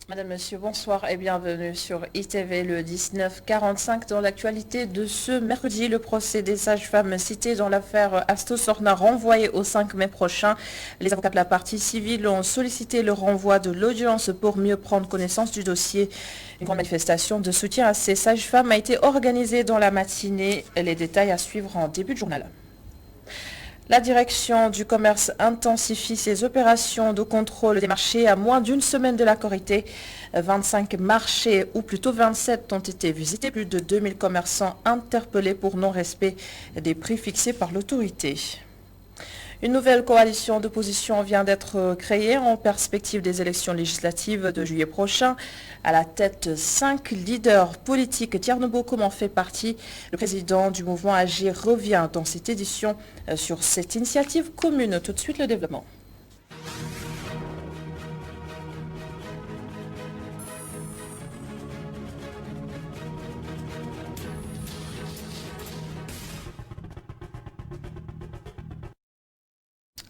Madame, Monsieur, bonsoir et bienvenue sur ITV le 1945. Dans l'actualité de ce mercredi, le procès des sages-femmes citées dans l'affaire Asto Sorna renvoyé au 5 mai prochain. Les avocats de la partie civile ont sollicité le renvoi de l'audience pour mieux prendre connaissance du dossier. Une grande manifestation de soutien à ces sages-femmes a été organisée dans la matinée. Les détails à suivre en début de journal. La direction du commerce intensifie ses opérations de contrôle des marchés à moins d'une semaine de la Korité. 25 marchés, ou plutôt 27, ont été visités. Plus de 2000 commerçants interpellés pour non-respect des prix fixés par l'autorité. Une nouvelle coalition d'opposition vient d'être créée en perspective des élections législatives de juillet prochain. À la tête, 5 leaders politiques. Tierno Bokoum en fait partie. Le président du mouvement Agir revient dans cette édition sur cette initiative commune. Tout de suite, le développement.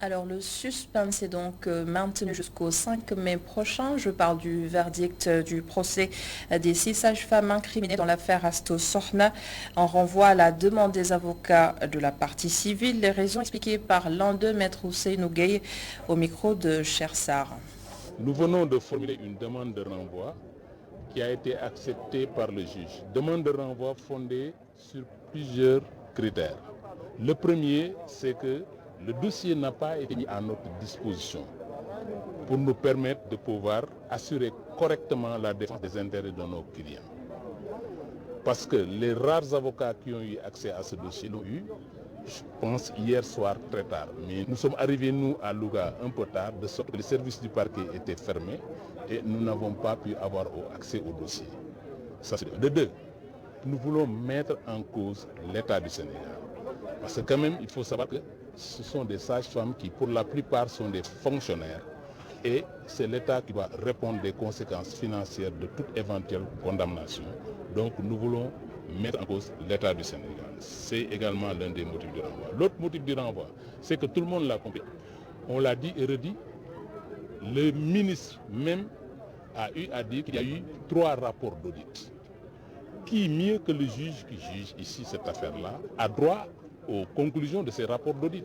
Alors le suspense est donc maintenu jusqu'au 5 mai prochain. Je parle du verdict du procès des 6 sages-femmes incriminées dans l'affaire Asto Sorna. En renvoi à la demande des avocats de la partie civile, les raisons expliquées par l'un d'eux, Maître Ousseynou Gueye, au micro de Chersar. Nous venons de formuler une demande de renvoi qui a été acceptée par le juge. Demande de renvoi fondée sur plusieurs critères. Le premier, c'est que le dossier n'a pas été mis à notre disposition pour nous permettre de pouvoir assurer correctement la défense des intérêts de nos clients. Parce que les rares avocats qui ont eu accès à ce dossier l'ont eu, je pense, hier soir très tard. Mais nous sommes arrivés, nous, à Louga un peu tard, de sorte que les services du parquet étaient fermés et nous n'avons pas pu avoir accès au dossier. Ça, c'est de deux. Nous voulons mettre en cause l'État du Sénégal. Parce que quand même, il faut savoir que ce sont des sages-femmes qui, pour la plupart, sont des fonctionnaires. Et c'est l'État qui doit répondre des conséquences financières de toute éventuelle condamnation. Donc nous voulons mettre en cause l'État du Sénégal. C'est également l'un des motifs du renvoi. L'autre motif du renvoi, c'est que tout le monde l'a compris. On l'a dit et redit. Le ministre même a eu à dire qu'il y a eu 3 rapports d'audit. Qui, mieux que le juge qui juge ici cette affaire-là, a droit aux conclusions de ces rapports d'audit.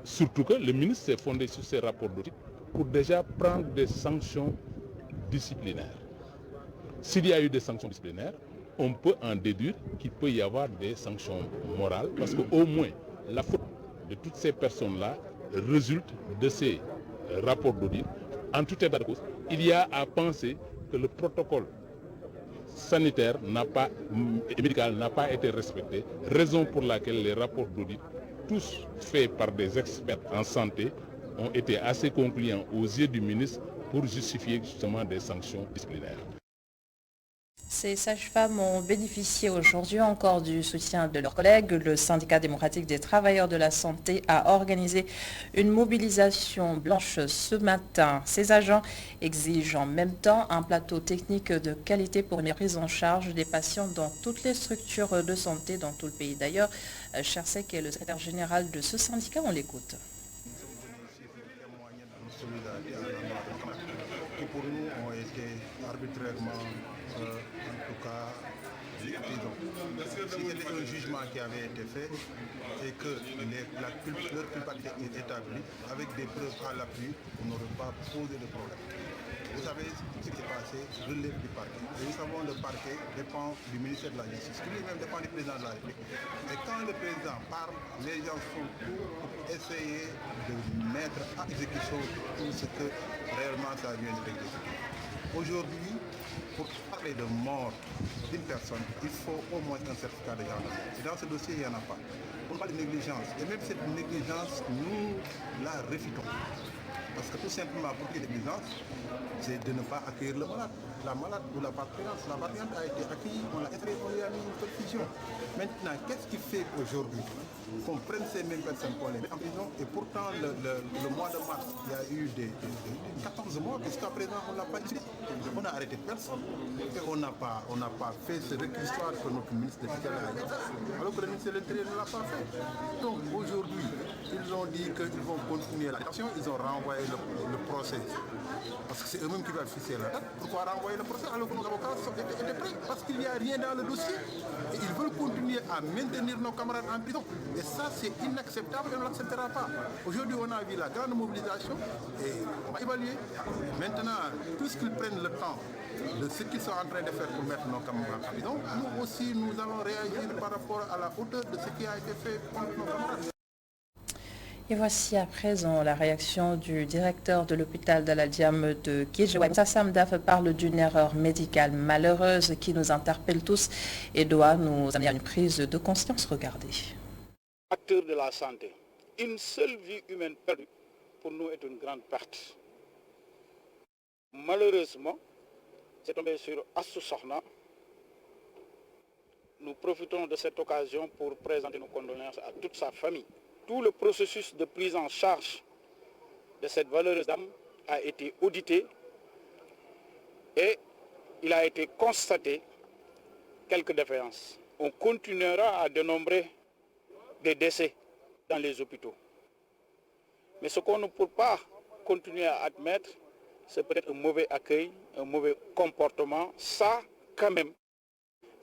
Surtout que le ministre s'est fondé sur ces rapports d'audit pour déjà prendre des sanctions disciplinaires. S'il y a eu des sanctions disciplinaires, on peut en déduire qu'il peut y avoir des sanctions morales parce qu'au moins la faute de toutes ces personnes-là résulte de ces rapports d'audit. En tout état de cause, il y a à penser que le protocole sanitaire et médical n'a pas été respecté, raison pour laquelle les rapports d'audit, tous faits par des experts en santé, ont été assez concluants aux yeux du ministre pour justifier justement des sanctions disciplinaires. Ces sages-femmes ont bénéficié aujourd'hui encore du soutien de leurs collègues. Le syndicat démocratique des travailleurs de la santé a organisé une mobilisation blanche ce matin. Ces agents exigent en même temps un plateau technique de qualité pour une prise en charge des patients dans toutes les structures de santé dans tout le pays. D'ailleurs, Chersek est le secrétaire général de ce syndicat, on l'écoute. Qui pour nous ont été arbitrairement, en tout cas, c'était un jugement qui avait été fait et que leur culpabilité est établie avec des preuves à l'appui, on n'aurait pas posé de problème. Vous savez ce qui s'est passé relève du parquet. Et nous savons le parquet dépend du ministère de la Justice, qui lui-même dépend du président de la République. Et quand le président parle, les gens font tout pour essayer de mettre à exécution tout ce que réellement ça vient de l'exécuter. Aujourd'hui, pour parler de mort d'une personne, il faut au moins un certificat de gendarmerie. Et dans ce dossier, il n'y en a pas. On parle de négligence. Et même cette négligence, nous la réfutons. Parce que tout simplement, pour qu'il y ait négligence, c'est de ne pas accueillir le malade. La malade ou la patiente a été accueillie, on l'a essayé, on lui a mis une perfusion. Maintenant, qu'est-ce qui fait aujourd'hui qu'on prenne ces mêmes personnes pour les mettre en prison et pourtant le mois de mars, il y a eu des 14 morts, jusqu'à présent on ne l'a pas dit. On a arrêté personne et on n'a pas fait ce réquisitoire que notre ministre de l'Intérieur a dit, alors que le ministre de l'Intérieur ne l'a pas fait. Donc aujourd'hui, ils ont dit qu'ils vont continuer la détention, ils ont renvoyé renvoyer le procès? Parce que c'est eux-mêmes qui veulent fixer la date. Pourquoi renvoyer le procès alors que nos avocats étaient prêts? Parce qu'il n'y a rien dans le dossier. Et ils veulent continuer à maintenir nos camarades en prison. Et ça, c'est inacceptable et on ne l'acceptera pas. Aujourd'hui, on a vu la grande mobilisation et on va évaluer. Maintenant, puisqu'ils prennent le temps de ce qu'ils sont en train de faire pour mettre nos camarades en prison, nous aussi, nous allons réagir par rapport à la hauteur de ce qui a été fait contre nos camarades. Et voici à présent la réaction du directeur de l'hôpital d'Al-Diam de Guédiawaye. Moussa Samdaf parle d'une erreur médicale malheureuse qui nous interpelle tous et doit nous amener à une prise de conscience. Regardez. Acteurs de la santé, une seule vie humaine perdue pour nous est une grande perte. Malheureusement, c'est tombé sur Astou Sokhna. Nous profitons de cette occasion pour présenter nos condoléances à toute sa famille. Tout le processus de prise en charge de cette valeureuse dame a été audité et il a été constaté quelques défaillances. On continuera à dénombrer des décès dans les hôpitaux. Mais ce qu'on ne peut pas continuer à admettre, c'est peut-être un mauvais accueil, un mauvais comportement. Ça, quand même,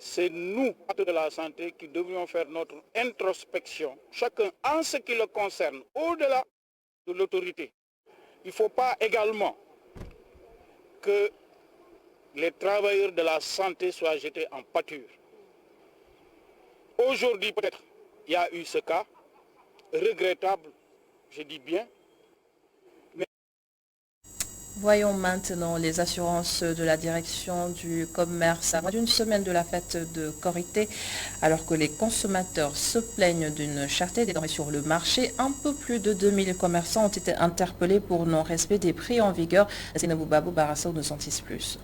c'est nous, acteurs de la santé, qui devrions faire notre introspection, chacun en ce qui le concerne, au-delà de l'autorité. Il ne faut pas également que les travailleurs de la santé soient jetés en pâture. Aujourd'hui, peut-être, il y a eu ce cas, regrettable, je dis bien. Voyons maintenant les assurances de la direction du commerce à moins d'une semaine de la fête de Korité. Alors que les consommateurs se plaignent d'une cherté des denrées sur le marché, un peu plus de 2000 commerçants ont été interpellés pour non-respect des prix en vigueur. Seynabou Babou Barasso nous en dit plus.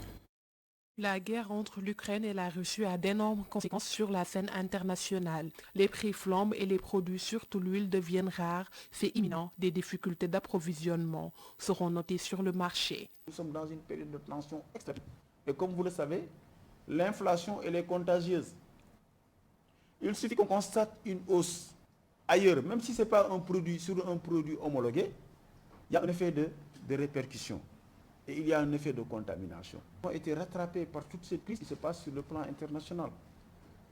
La guerre entre l'Ukraine et la Russie a d'énormes conséquences sur la scène internationale. Les prix flambent et les produits, surtout l'huile, deviennent rares. Fait imminent, des difficultés d'approvisionnement seront notées sur le marché. Nous sommes dans une période de tension extrême. Et comme vous le savez, l'inflation, elle est contagieuse. Il suffit qu'on constate une hausse ailleurs, même si ce n'est pas un produit sur un produit homologué, il y a un effet de répercussion. Et il y a un effet de contamination. Nous avons été rattrapés par toute cette crise qui se passe sur le plan international.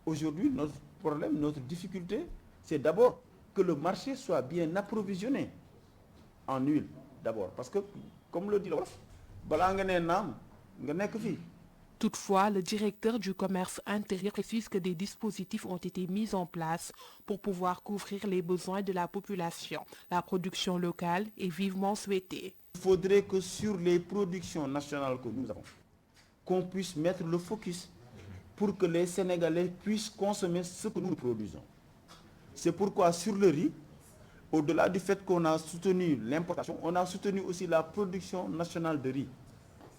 Aujourd'hui, notre problème, notre difficulté, c'est d'abord que le marché soit bien approvisionné en huile, d'abord. Parce que, comme le dit le Wolof, Toutefois, le directeur du commerce intérieur précise que des dispositifs ont été mis en place pour pouvoir couvrir les besoins de la population. La production locale est vivement souhaitée. Il faudrait que sur les productions nationales que nous avons, qu'on puisse mettre le focus pour que les Sénégalais puissent consommer ce que nous produisons. C'est pourquoi sur le riz, au-delà du fait qu'on a soutenu l'importation, on a soutenu aussi la production nationale de riz.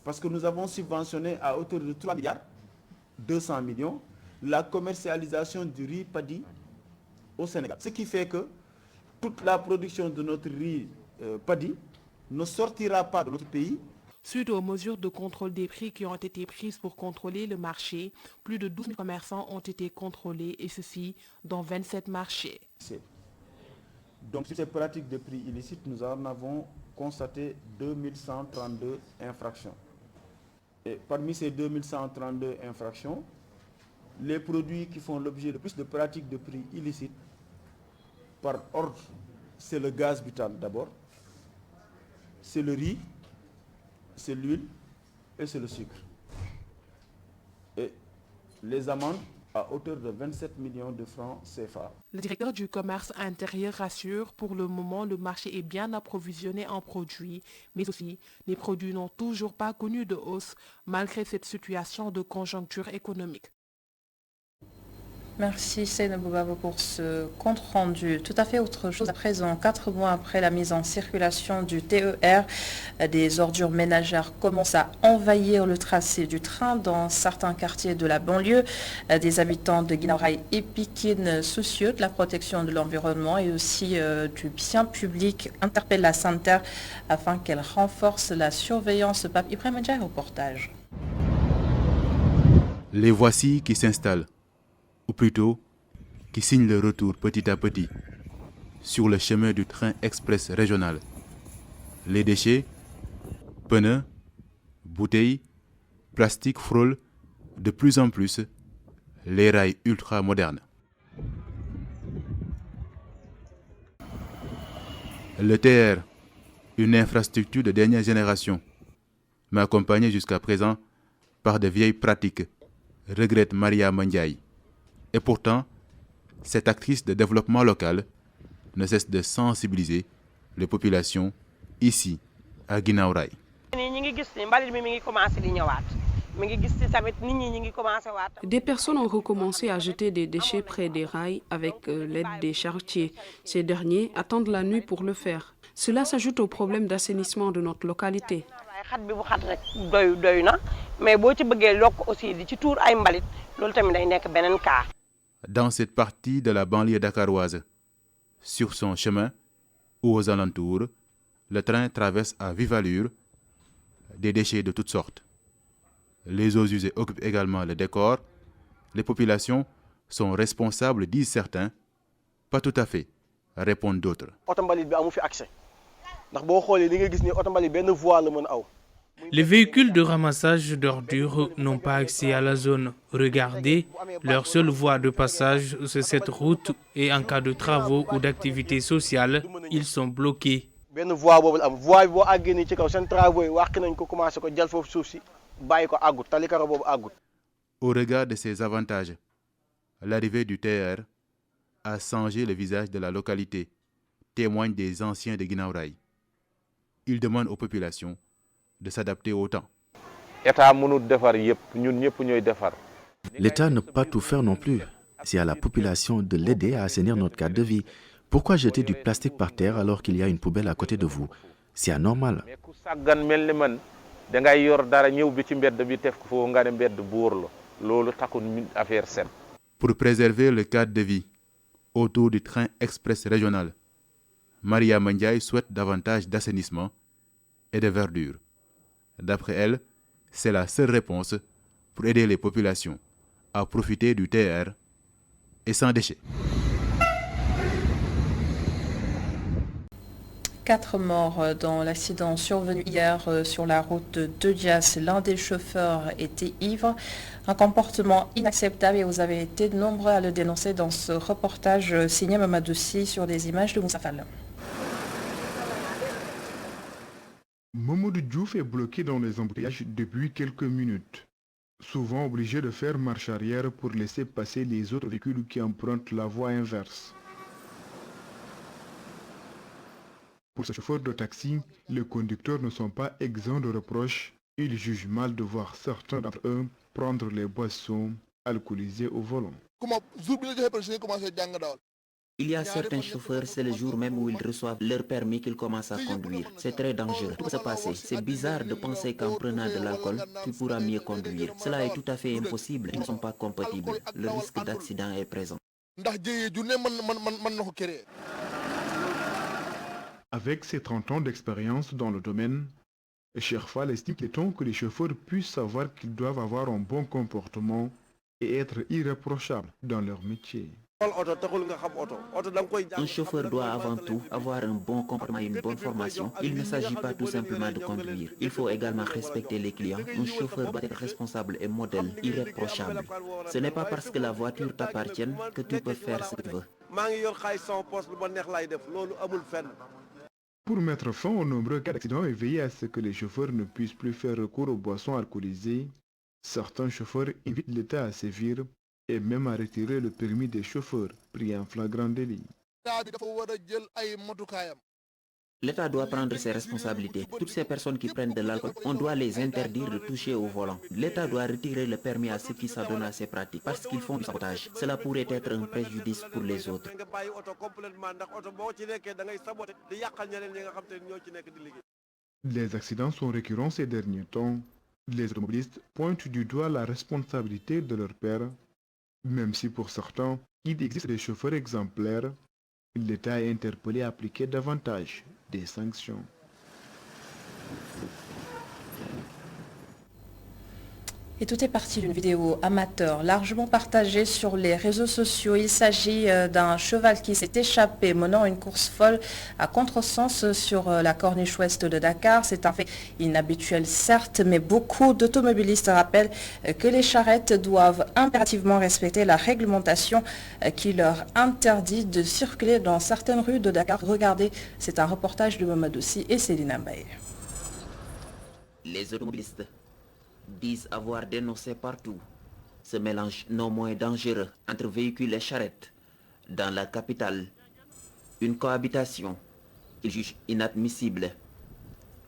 Parce que nous avons subventionné à hauteur de 3 milliards 200 millions la commercialisation du riz paddy au Sénégal. Ce qui fait que toute la production de notre riz paddy ne sortira pas de notre pays. Suite aux mesures de contrôle des prix qui ont été prises pour contrôler le marché, plus de 12 000 commerçants ont été contrôlés, et ceci dans 27 marchés. Donc sur ces pratiques de prix illicites, nous en avons constaté 2132 infractions. Et parmi ces 2132 infractions, les produits qui font l'objet de plus de pratiques de prix illicites, par ordre, c'est le gaz butane d'abord, c'est le riz, c'est l'huile et c'est le sucre. Et les amendes à hauteur de 27 millions de francs CFA. Le directeur du commerce intérieur rassure, pour le moment, le marché est bien approvisionné en produits, mais aussi les produits n'ont toujours pas connu de hausse malgré cette situation de conjoncture économique. Merci Seynabou Babou pour ce compte rendu. Tout à fait autre chose à présent. 4 mois après la mise en circulation du TER, des ordures ménagères commencent à envahir le tracé du train dans certains quartiers de la banlieue. Des habitants de Guinaw Rail et Pikine, soucieux de la protection de l'environnement et aussi du bien public, interpellent la SENTER afin qu'elle renforce la surveillance. Pape Ibrahim Ndiaye, reportage. Les voici qui s'installent, ou plutôt qui signent le retour petit à petit sur le chemin du train express régional. Les déchets, pneus, bouteilles, plastique frôlent de plus en plus les rails ultra modernes. Le TR, une infrastructure de dernière génération, mais accompagnée jusqu'à présent par de vieilles pratiques, regrette Maria Mandiaye. Et pourtant, cette actrice de développement local ne cesse de sensibiliser les populations ici à Guinaw Rail. Des personnes ont recommencé à jeter des déchets près des rails avec l'aide des charretiers. Ces derniers attendent la nuit pour le faire. Cela s'ajoute au problème d'assainissement de notre localité. Dans cette partie de la banlieue dakaroise, sur son chemin ou aux alentours, le train traverse à vive allure des déchets de toutes sortes. Les eaux usées occupent également le décor. Les populations sont responsables, disent certains. Pas tout à fait, répondent d'autres. Les véhicules de ramassage d'ordures n'ont pas accès à la zone. Regardez, leur seule voie de passage, c'est cette route et en cas de travaux ou d'activités sociales, ils sont bloqués. Au regard de ces avantages, l'arrivée du TR a changé le visage de la localité, témoignent des anciens de Guinaw Rail. Ils demandent aux populations de s'adapter au temps. L'État ne peut pas tout faire non plus. C'est à la population de l'aider à assainir notre cadre de vie. Pourquoi jeter du plastique par terre alors qu'il y a une poubelle à côté de vous? C'est anormal. Pour préserver le cadre de vie autour du train express régional, Maria Mandiaye souhaite davantage d'assainissement et de verdure. D'après elle, c'est la seule réponse pour aider les populations à profiter du TR et sans déchets. 4 morts dans l'accident survenu hier sur la route de Dias. L'un des chauffeurs était ivre. Un comportement inacceptable et vous avez été nombreux à le dénoncer dans ce reportage signé Mamadou-Si sur des images de Moussa Fall. Mamadou Diouf est bloqué dans les embouteillages depuis quelques minutes, souvent obligé de faire marche arrière pour laisser passer les autres véhicules qui empruntent la voie inverse. Pour ce chauffeur de taxi, les conducteurs ne sont pas exempts de reproches. Ils jugent mal de voir certains d'entre eux prendre les boissons alcoolisées au volant. Il y a certains chauffeurs, c'est le jour même où ils reçoivent leur permis qu'ils commencent à conduire. C'est très dangereux. Tout peut se passer. C'est bizarre de penser qu'en prenant de l'alcool, tu pourras mieux conduire. Cela est tout à fait impossible. Ils ne sont pas compatibles. Le risque d'accident est présent. Avec ses 30 ans d'expérience dans le domaine, Cherfal estime qu'il est temps que les chauffeurs puissent savoir qu'ils doivent avoir un bon comportement et être irréprochables dans leur métier. Un chauffeur doit avant tout avoir un bon comportement et une bonne formation. Il ne s'agit pas tout simplement de conduire. Il faut également respecter les clients. Un chauffeur doit être responsable et modèle, irréprochable. Ce n'est pas parce que la voiture t'appartient que tu peux faire ce que tu veux. Pour mettre fin aux nombreux cas d'accidents et veiller à ce que les chauffeurs ne puissent plus faire recours aux boissons alcoolisées, certains chauffeurs invitent l'État à sévir et même à retirer le permis des chauffeurs pris en flagrant délit. L'État doit prendre ses responsabilités. Toutes ces personnes qui prennent de l'alcool, on doit les interdire de toucher au volant. L'État doit retirer le permis à ceux qui s'adonnent à ces pratiques parce qu'ils font du sabotage. Cela pourrait être un préjudice pour les autres. Les accidents sont récurrents ces derniers temps. Les automobilistes pointent du doigt la responsabilité de leurs pairs. Même si pour certains, il existe des chauffeurs exemplaires, l'État est interpellé à appliquer davantage des sanctions. Et tout est parti d'une vidéo amateur largement partagée sur les réseaux sociaux. Il s'agit d'un cheval qui s'est échappé menant une course folle à contresens sur la corniche ouest de Dakar. C'est un fait inhabituel certes, mais beaucoup d'automobilistes rappellent que les charrettes doivent impérativement respecter la réglementation qui leur interdit de circuler dans certaines rues de Dakar. Regardez, c'est un reportage de Mamadou Sy et Céline Mbaye. Les automobilistes disent avoir dénoncé partout ce mélange non moins dangereux entre véhicules et charrettes dans la capitale. Une cohabitation qu'ils jugent inadmissible.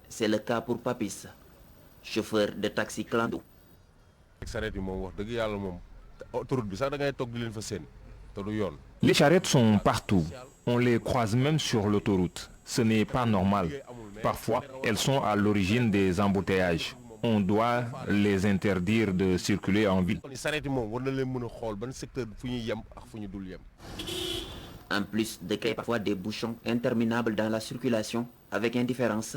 C'est le cas pour Papis, chauffeur de taxi clando. Les charrettes sont partout. On les croise même sur l'autoroute. Ce n'est pas normal. Parfois, elles sont à l'origine des embouteillages. On doit les interdire de circuler en ville. En plus de créer parfois des bouchons interminables dans la circulation avec indifférence,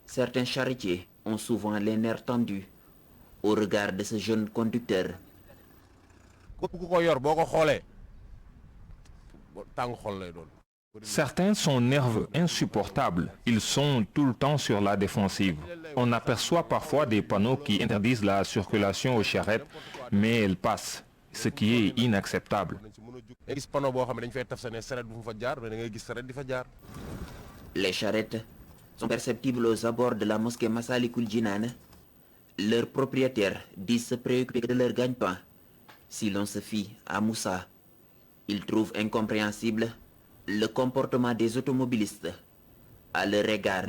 certains charretiers ont souvent les nerfs tendus au regard de ce jeune conducteur. Certains sont nerveux, insupportables. Ils sont tout le temps sur la défensive. On aperçoit parfois des panneaux qui interdisent la circulation aux charrettes, mais elles passent, ce qui est inacceptable. Les charrettes sont perceptibles aux abords de la mosquée Massalikul Jinan. Leurs propriétaires disent se préoccuper de leur gagne-pain. Si l'on se fie à Moussa, ils trouvent incompréhensible le comportement des automobilistes à leur égard.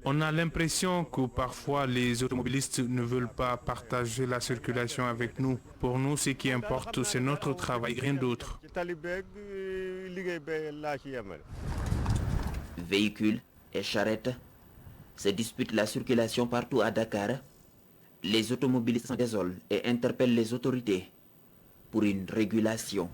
On a l'impression que parfois les automobilistes ne veulent pas partager la circulation avec nous. Pour nous, ce qui importe, c'est notre travail, rien d'autre. Véhicules et charrettes se disputent la circulation partout à Dakar. Les automobilistes s'en désolent et interpellent les autorités pour une régulation.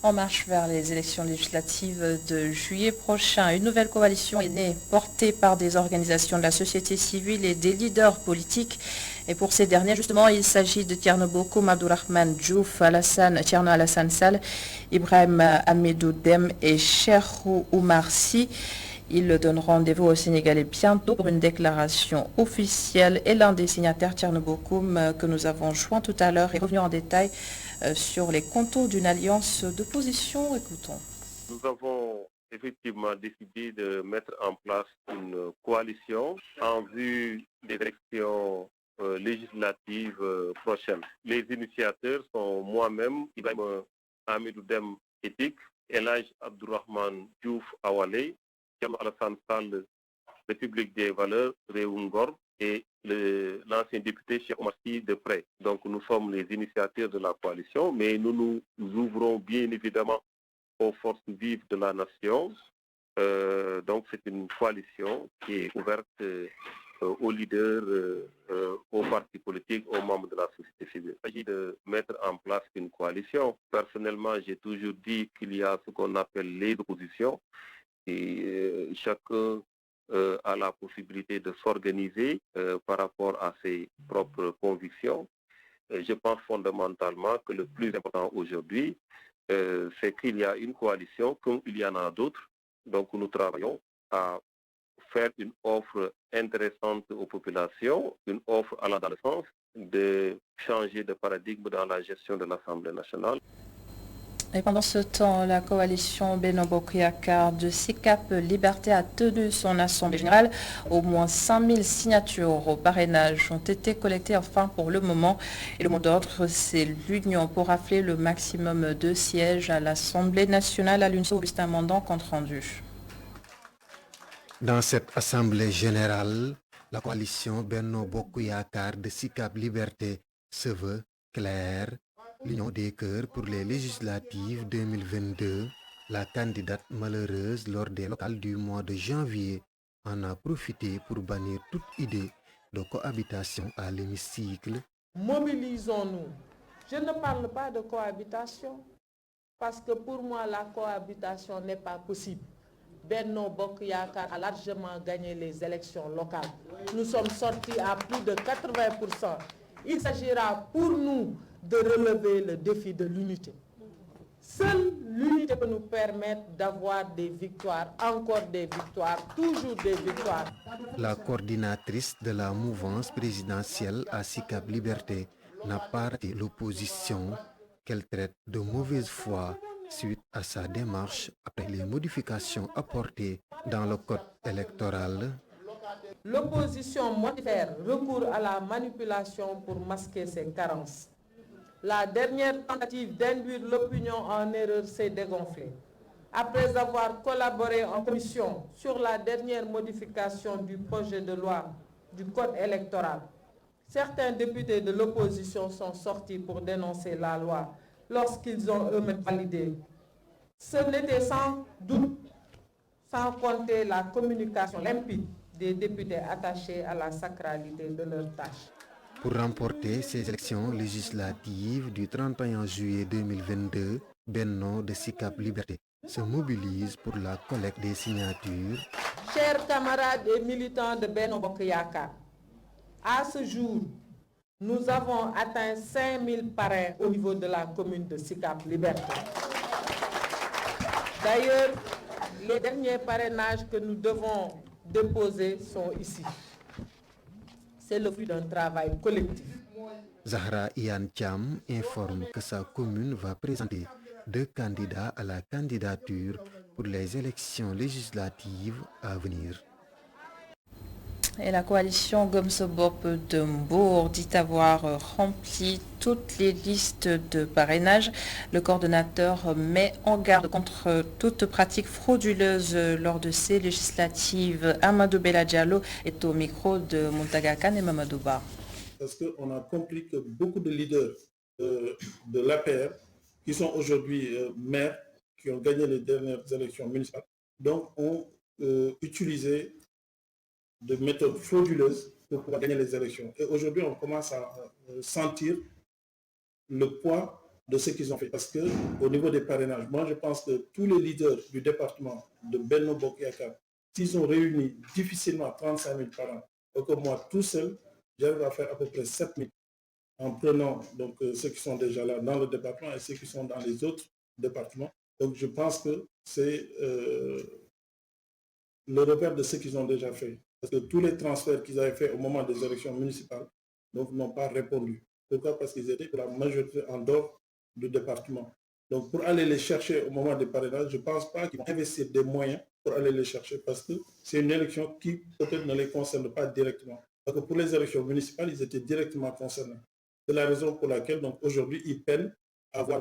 En marche vers les élections législatives de juillet prochain, une nouvelle coalition est née, portée par des organisations de la société civile et des leaders politiques. Et pour ces derniers, justement, il s'agit de Thierno Bocoum, Abdourahmane Diouf, Thierno Alassane Sall, Ibrahim Hamidou Dème et Cheikh Oumar Sy. Ils donnent rendez-vous aux Sénégalais bientôt pour une déclaration officielle. Et l'un des signataires, Thierno Bocoum, que nous avons joint tout à l'heure, est revenu en détail sur les contours d'une alliance d'opposition. Écoutons. Nous avons effectivement décidé de mettre en place une coalition en vue des élections législatives prochaines. Les initiateurs sont moi-même, Ibrahim Hamidou Dème Etik, Elhadj Abdourahmane Diouf Awalé, Thierno Alassane Sall, République des Valeurs, Réungor, et l'ancien député Cheikh Oumar Sy de près. Donc nous sommes les initiateurs de la coalition, mais nous nous ouvrons bien évidemment aux forces vives de la nation. Donc c'est une coalition qui est ouverte aux leaders, aux partis politiques, aux membres de la société civile. Il s'agit de mettre en place une coalition. Personnellement, j'ai toujours dit qu'il y a ce qu'on appelle les oppositions et chacun a la possibilité de s'organiser par rapport à ses propres convictions. Je pense fondamentalement que le plus important aujourd'hui, c'est qu'il y a une coalition comme il y en a d'autres. Donc nous travaillons à faire une offre intéressante aux populations, une offre allant dans le sens de changer de paradigme dans la gestion de l'Assemblée nationale. Et pendant ce temps, la coalition Benno Bokk Yakaar de SICAP Liberté a tenu son assemblée générale. Au moins 5000 signatures au parrainage ont été collectées enfin pour le moment. Et le mot d'ordre, c'est l'union pour rafler le maximum de sièges à l'Assemblée nationale. À l'UNSO, Augustin Mandan, compte rendu. Dans cette assemblée générale, la coalition Benno Bokk Yakaar de SICAP Liberté se veut claire. L'union des cœurs pour les législatives 2022, la candidate malheureuse lors des locales du mois de janvier en a profité pour bannir toute idée de cohabitation à l'hémicycle. Mobilisons-nous. Je ne parle pas de cohabitation parce que pour moi la cohabitation n'est pas possible. Benno Bokk Yakaar a largement gagné les élections locales. Nous sommes sortis à plus de 80%. Il s'agira pour nous de relever le défi de l'unité. Seule l'unité peut nous permettre d'avoir des victoires, encore des victoires, toujours des victoires. La coordinatrice de la mouvance présidentielle à SICAP Liberté n'a pas raté l'opposition qu'elle traite de mauvaise foi suite à sa démarche après les modifications apportées dans le code électoral. L'opposition modifère recours à la manipulation pour masquer ses carences. La dernière tentative d'induire l'opinion en erreur s'est dégonflée. Après avoir collaboré en commission sur la dernière modification du projet de loi du code électoral, certains députés de l'opposition sont sortis pour dénoncer la loi lorsqu'ils ont eux-mêmes validé. Ce n'était sans doute sans compter la communication limpide des députés attachés à la sacralité de leurs tâches. Pour remporter ces élections législatives du 31 juillet 2022, Benno de SICAP Liberté se mobilise pour la collecte des signatures. Chers camarades et militants de Benno Bokk Yakaar, à ce jour, nous avons atteint 5000 parrains au niveau de la commune de SICAP Liberté. D'ailleurs, les derniers parrainages que nous devons déposer sont ici. C'est le fruit d'un travail collectif. Zahra Iyane Thiam informe que sa commune va présenter 2 candidats à la candidature pour les élections législatives à venir. Et la coalition Gëm Sa Bopp de Mbour dit avoir rempli toutes les listes de parrainage. Le coordonnateur met en garde contre toute pratique frauduleuse lors de ces législatives. Amadou Bella Diallo est au micro de Mountaga Kane et Mamadou Ba. Parce qu'on a compris que beaucoup de leaders de l'APR qui sont aujourd'hui maires, qui ont gagné les dernières élections municipales, donc ont utilisé de méthodes frauduleuses pour pouvoir gagner les élections. Et aujourd'hui, on commence à sentir le poids de ce qu'ils ont fait. Parce qu'au niveau des parrainages, moi je pense que tous les leaders du département de Benno Bokk Yakaar, s'ils ont réuni difficilement 35 000 parrains, et que moi tout seul, j'arrive à faire à peu près 7 000 en prenant donc, ceux qui sont déjà là dans le département et ceux qui sont dans les autres départements. Donc je pense que c'est le repère de ce qu'ils ont déjà fait. Parce que tous les transferts qu'ils avaient faits au moment des élections municipales n'ont pas répondu. Pourquoi? Parce qu'ils étaient pour la majorité en dehors du département. Donc pour aller les chercher au moment des parrainages, je ne pense pas qu'ils vont investir des moyens pour aller les chercher parce que c'est une élection qui peut-être ne les concerne pas directement. Parce que pour les élections municipales, ils étaient directement concernés. C'est la raison pour laquelle donc aujourd'hui ils peinent à avoir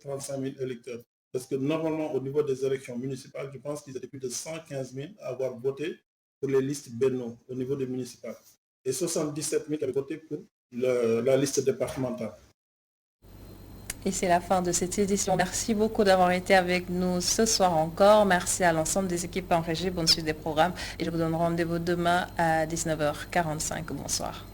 35 000 électeurs. Parce que normalement au niveau des élections municipales, je pense qu'ils étaient plus de 115 000 à avoir voté pour les listes Benno au niveau des municipales. Et 77 000 avaient voté pour la liste départementale. Et c'est la fin de cette édition. Merci beaucoup d'avoir été avec nous ce soir encore. Merci à l'ensemble des équipes en régie. Bonne suite des programmes. Et je vous donne rendez-vous demain à 19h45. Bonsoir.